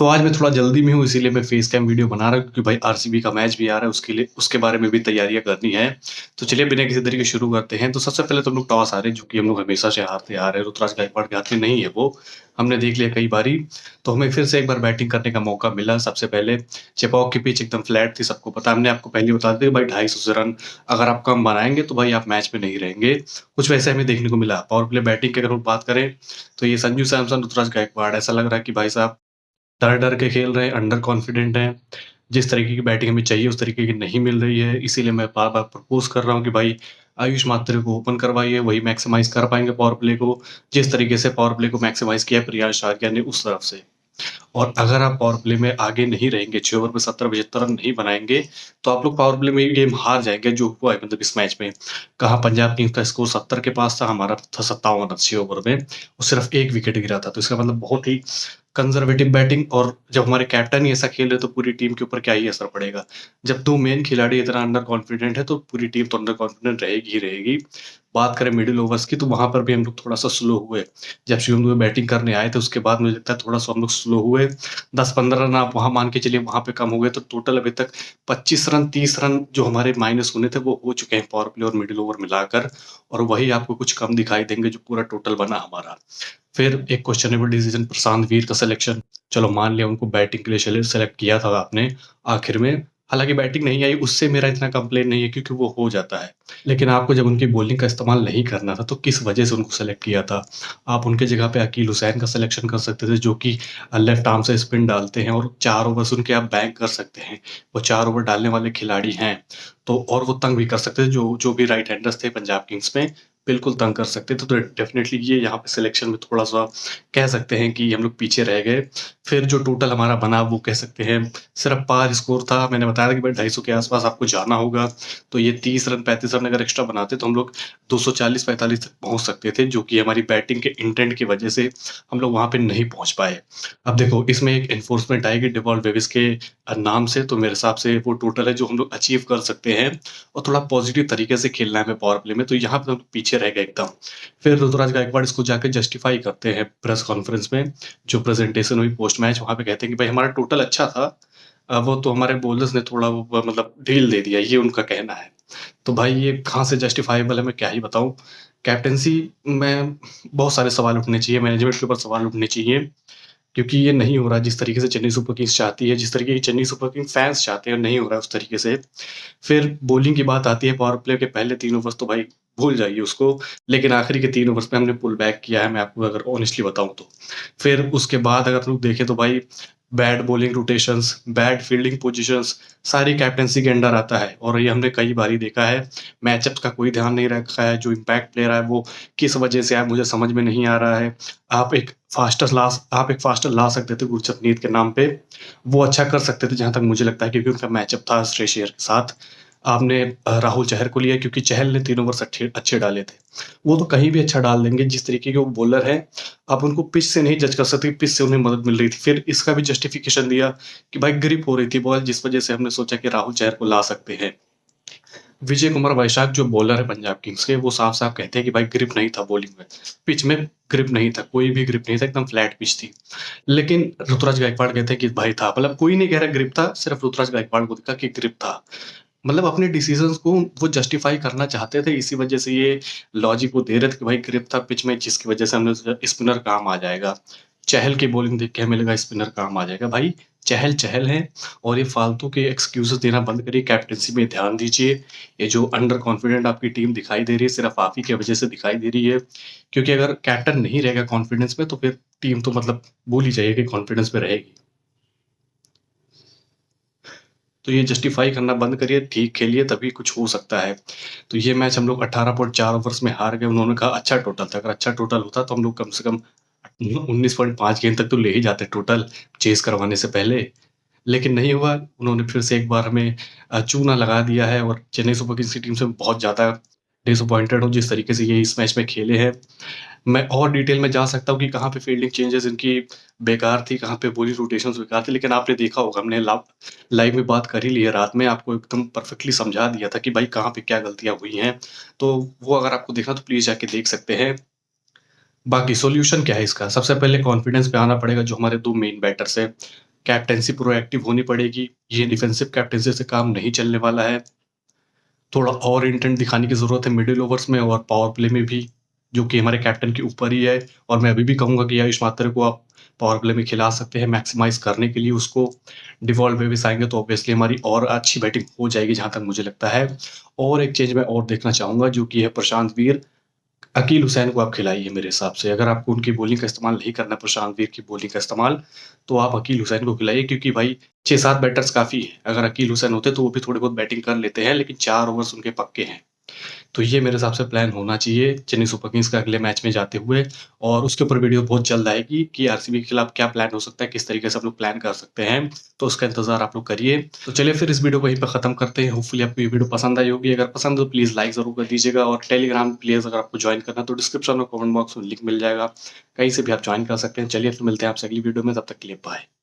तो आज मैं थोड़ा जल्दी में हूँ इसीलिए मैं फेस कैम वीडियो बना रहा हूँ क्योंकि भाई आरसीबी का मैच भी आ रहा है उसके लिए उसके बारे में भी तैयारियां करनी है। तो चलिए बिना किसी तरीके शुरू करते हैं। तो सबसे पहले तो हम लोग टॉस हारे जो कि हम लोग हमेशा से हारते आ रहे हैं। ऋतुराज गायकवाड़ के हाथ में नहीं है वो, हमने देख लिया कई बारी। तो हमें फिर से एक बार बैटिंग करने का मौका मिला। सबसे पहले चेपॉक की पिच एकदम फ्लैट थी, सबको पता। हमने आपको पहले बता दिया भाई 250 से रन अगर आप कम बनाएंगे तो भाई आप मैच में नहीं रहेंगे। कुछ वैसे हमें देखने को मिला। पावर प्ले बैटिंग की अगर हम बात करें तो ये संजू सैमसन, ऋतुराज गायकवाड़, ऐसा लग रहा है कि भाई साहब डर-डर के खेल रहे हैं, अंडर कॉन्फिडेंट हैं। जिस तरीके की बैटिंग हमें चाहिए उस तरीके की नहीं मिल रही है। इसीलिए मैं बार-बार प्रपोज़ कर रहा हूँ कि भाई आयुष मात्रे को ओपन करवाइए, वही मैक्सिमाइज़ कर पाएँगे पावर प्ले को। जिस तरीके से पावर प्ले को मैक्सिमाइज़ किया है प्रियांश आर्या ने उस तरफ से। और अगर आप पावर प्ले में आगे नहीं रहेंगे, 6 ओवर में 70-75 रन नहीं बनाएँगे, तो आप लोग पावर प्ले में ये गेम हार जाएँगे, जो हुआ है मतलब इस मैच में। कहाँ पंजाब किंग्स का स्कोर 70 के पास था, हमारा था 57 रन 6 ओवर में और सिर्फ 1 विकेट गिरा था। तो इसका मतलब बहुत ही कंज़र्वेटिव बैटिंग। और जब हमारे कैप्टन ही ऐसा खेल रहे, तो पूरी टीम के ऊपर क्या ही असर पड़ेगा। जब 2 मेन खिलाड़ी इतना अंडर कॉन्फिडेंट है, तो पूरी टीम तो अंडर कॉन्फिडेंट रहेगी ही रहेगी। बात करें मिडल ओवर्स की, तो वहाँ पर भी हम लोग थोड़ा-सा स्लो हुए। जब शिवम दुबे बैटिंग करने आए थे, उसके बाद मुझे लगता है थोड़ा-सा हम लोग स्लो हुए। 10-15 रन आप वहाँ मान के चलिए वहाँ पे कम हो गए, तो टोटल अभी तक 25 रन, 30 रन जो हमारे माइनस होने थे, वो हो चुके हैं पावर प्ले और मिडल ओवर मिलाकर। और वही आपको कुछ कम दिखाई देंगे, जो पूरा टोटल बना हमारा। फिर एक क्वेश्चनेबल डिसीजन प्रशांत वीर का सिलेक्शन। चलो मान लिया उनको बैटिंग के लिए चलिए सेलेक्ट किया था आपने आखिर में। हालाँकि बैटिंग नहीं आई, उससे मेरा इतना कंप्लेन नहीं है क्योंकि वो हो जाता है। लेकिन आपको जब उनकी बॉलिंग का इस्तेमाल नहीं करना था, तो किस वजह से उनको सेलेक्ट किया था? आप उनके जगह पे अकील हुसैन का सिलेक्शन कर सकते थे, जो कि लेफ्ट आर्म से स्पिन डालते हैं और 4 ओवर्स उनके आप बैंक कर सकते हैं। वो 4 ओवर डालने वाले खिलाड़ी हैं। तो और वो तंग भी कर सकते थे, जो जो भी राइट हैंडर्स थे पंजाब किंग्स में, बिल्कुल तंग कर सकते थे। तो डेफ़िनेटली ये यहाँ पे सिलेक्शन में थोड़ा-सा कह सकते हैं कि हम लोग पीछे रह गए। फिर जो टोटल हमारा बना वो कह सकते हैं सिर्फ़ पार स्कोर था। मैंने बताया था कि भाई 250 के आस-पास आपको जाना होगा। तो ये 30 रन 35 रन अगर एक्स्ट्रा बनाते तो हम लोग 240-45 तक पहुँच सकते थे, जो कि हमारी बैटिंग के इंटेंट की वजह से हम लोग वहाँ पे नहीं पहुँच पाए। अब देखो इसमें एक एनफोर्समेंट आएगी डेवॉल्ट डेविस के नाम से, तो मेरे हिसाब से वो टोटल है जो हम लोग अचीव कर सकते हैं। और थोड़ा पॉज़िटिव तरीके से खेलना है हमें पावर प्ले में, तो यहाँ पे हम लोग पीछे रह गए एकदम। फिर ऋतुराज गायकवाड़ इसको जाके जस्टिफ़ाई करते हैं प्रेस कॉन्फ्रेंस में, जो प्रेज़ेंटेशन हुई पोस्ट मैच, वहाँ पे कहते हैं कि भाई हमारा टोटल अच्छा था। वो तो हमारे बॉलर्स ने थोड़ा वो मतलब ढील दे दिया, ये उनका कहना है। तो भाई ये कहाँ से जस्टिफ़ाएबल है, मैं क्या ही बताऊँ। कैप्टेंसी में बहुत सारे सवाल उठने चाहिए, मैनेजमेंट के ऊपर सवाल उठने चाहिए। क्योंकि ये नहीं हो रहा जिस तरीके से चेन्नई सुपर किंग्स चाहती है, जिस तरीके की चेन्नई सुपर किंग्स फैन्स चाहते हैं, नहीं हो रहा है उस तरीके से। फिर बॉलिंग की बात आती है, पावर प्ले के पहले 3 ओवर्स तो भाई भूल जाइए उसको, लेकिन आखिरी के 3 ओवर्स में हमने पुल बैक किया है, मैं आपको अगर ऑनेस्टली बताऊँ तो। फिर उसके बाद अगर लोग देखें तो भाई bad bowling rotations, bad fielding positions, सारी कैप्टेंसी के अंडर आता है और ये हमने कई बारी देखा है। मैचअप्स का कोई ध्यान नहीं रखा है, जो इम्पैक्ट प्लेयर है वो किस वजह से आया मुझे समझ में नहीं आ रहा है। आप एक फास्टर ला सकते थे गुरजसप्रीत के नाम पे, वो अच्छा कर सकते थे जहाँ तक मुझे लगता है क्योंकि उनका मैचअप था श्रेयस अय्यर के साथ। आपने राहुल चहर को लिया क्योंकि चहल ने 3 ओवर्स अच्छे अच्छे डाले थे। वो तो कहीं भी अच्छा डाल देंगे जिस तरीके के वो बॉलर हैं, आप उनको पिच से नहीं जज कर सकते, पिच से उन्हें मदद मिल रही थी। फिर इसका भी जस्टिफिकेशन दिया कि भाई ग्रिप हो रही थी बॉल, जिस वजह से हमने सोचा कि राहुल चहर को ला सकते हैं। विजय कुमार वैशाख जो बॉलर है पंजाब किंग्स के, वो साफ-साफ कहते हैं कि भाई ग्रिप नहीं था बॉलिंग में। पिच में ग्रिप नहीं था, कोई भी ग्रिप नहीं था, एकदम फ्लैट पिच थी। लेकिन ऋतुराज गायकवाड़ कहते हैं कि भाई था, मतलब कोई नहीं कह रहा ग्रिप था, सिर्फ ऋतुराज गायकवाड़ को दिखा कि ग्रिप था। मतलब अपने डिसीजंस को वो जस्टिफाई करना चाहते थे, इसी वजह से ये लॉजिक वो दे रहे थे कि भाई ग्रिप था पिच में, जिसकी वजह से हमने सोचा स्पिनर काम आ जाएगा। चहल की बॉलिंग देख के हमें लगा स्पिनर काम आ जाएगा। भाई चहल चहल है और ये फालतू के एक्सक्यूज़ेस देना बंद करिए, कैप्टेंसी में ध्यान दीजिए। ये जो अंडर कॉन्फिडेंट आपकी टीम दिखाई दे रही है, सिर्फ़ आप ही की वजह से दिखाई दे रही है। क्योंकि अगर कैप्टन नहीं रहेगा कॉन्फिडेंस में, तो फिर टीम तो मतलब भूल ही जाइए कि कॉन्फिडेंस में रहेगी। तो ये जस्टिफ़ाई करना बंद करिए, ठीक खेलिए तभी कुछ हो सकता है। तो ये मैच हम लोग 18.4 ओवर्स में हार गए। उन्होंने कहा अच्छा टोटल था, अगर अच्छा टोटल होता तो हम लोग कम से कम 19.5 गेंद तक तो ले ही जाते टोटल चेज़ करवाने से पहले। लेकिन नहीं हुआ, उन्होंने फिर से एक बार हमें चूना लगा दिया है और चेन्नई सुपर किंग्स की टीम से बहुत ज़्यादा डिसअपॉइंटेड हूँ जिस तरीके से ये इस मैच में खेले हैं। मैं और डिटेल में जा सकता हूँ कि कहाँ पे फील्डिंग चेंजेस इनकी बेकार थी, कहाँ पे बॉलिंग रोटेशंस बेकार थे, लेकिन आपने देखा होगा हमने लाइव में बात कर ही ली है रात में, आपको एकदम परफेक्टली समझा दिया था कि भाई कहाँ पे क्या गलतियाँ हुई हैं। तो वो अगर आपको देखना तो प्लीज़ जाके देख सकते हैं। बाकी सॉल्यूशन क्या है इसका? सबसे पहले कॉन्फिडेंस पे आना पड़ेगा, जो हमारे 2 मेन बैटर्स हैं। कैप्टेंसी प्रोएक्टिव होनी पड़ेगी। ये डिफेंसिव कैप्टेंसी से काम नहीं चलने वाला है। थोड़ा और इंटेंट दिखाने की ज़रूरत है मिडिल ओवर्स में और पावर प्ले में भी, जो कि हमारे कैप्टन के ऊपर ही है। और मैं अभी भी कहूँगा कि आयुष मात्रे को आप पावर प्ले में खिला सकते हैं मैक्सिमाइज़ करने के लिए उसको। डिवॉल्ट बेविस आएँगे तो ऑब्वियसली हमारी और अच्छी बैटिंग हो जाएगी जहाँ तक मुझे लगता है। और एक चीज़ मैं और देखना चाहूँगा जो कि है प्रशांत वीर, अकील हुसैन को आप खिलाइए मेरे हिसाब से। अगर आपको उनकी बॉलिंग का इस्तेमाल नहीं करना प्रशांत वीर की बॉलिंग का इस्तेमाल, तो आप अकील हुसैन को खिलाइए क्योंकि भाई 6-7 बैटर्स काफ़ी है। अगर अकील हुसैन होते तो वो भी थोड़ी बहुत बैटिंग कर लेते हैं, लेकिन 4 ओवर्स उनके पक्के हैं। तो ये मेरे हिसाब से प्लान होना चाहिए चेन्नई सुपर किंग्स का अगले मैच में जाते हुए। और उसके ऊपर वीडियो बहुत जल्द आएगी कि आरसीबी के खिलाफ क्या प्लान हो सकता है, किस तरीके से हम लोग प्लान कर सकते हैं। तो उसका इंतज़ार आप लोग करिए। तो चलिए फिर इस वीडियो को यहीं पे ख़त्म करते हैं। होपफुली आपको ये वीडियो पसंद आई होगी। अगर पसंद हो तो प्लीज़ लाइक ज़रूर कर दीजिएगा और टेलीग्राम प्लीज़ अगर आपको जॉइन करना है तो डिस्क्रिप्शन में कमेंट बॉक्स में लिंक मिल जाएगा। कहीं से भी आप जॉइन कर सकते हैं। चलिए फिर मिलते हैं आपसे अगली वीडियो में, तब तक के लिए बाय।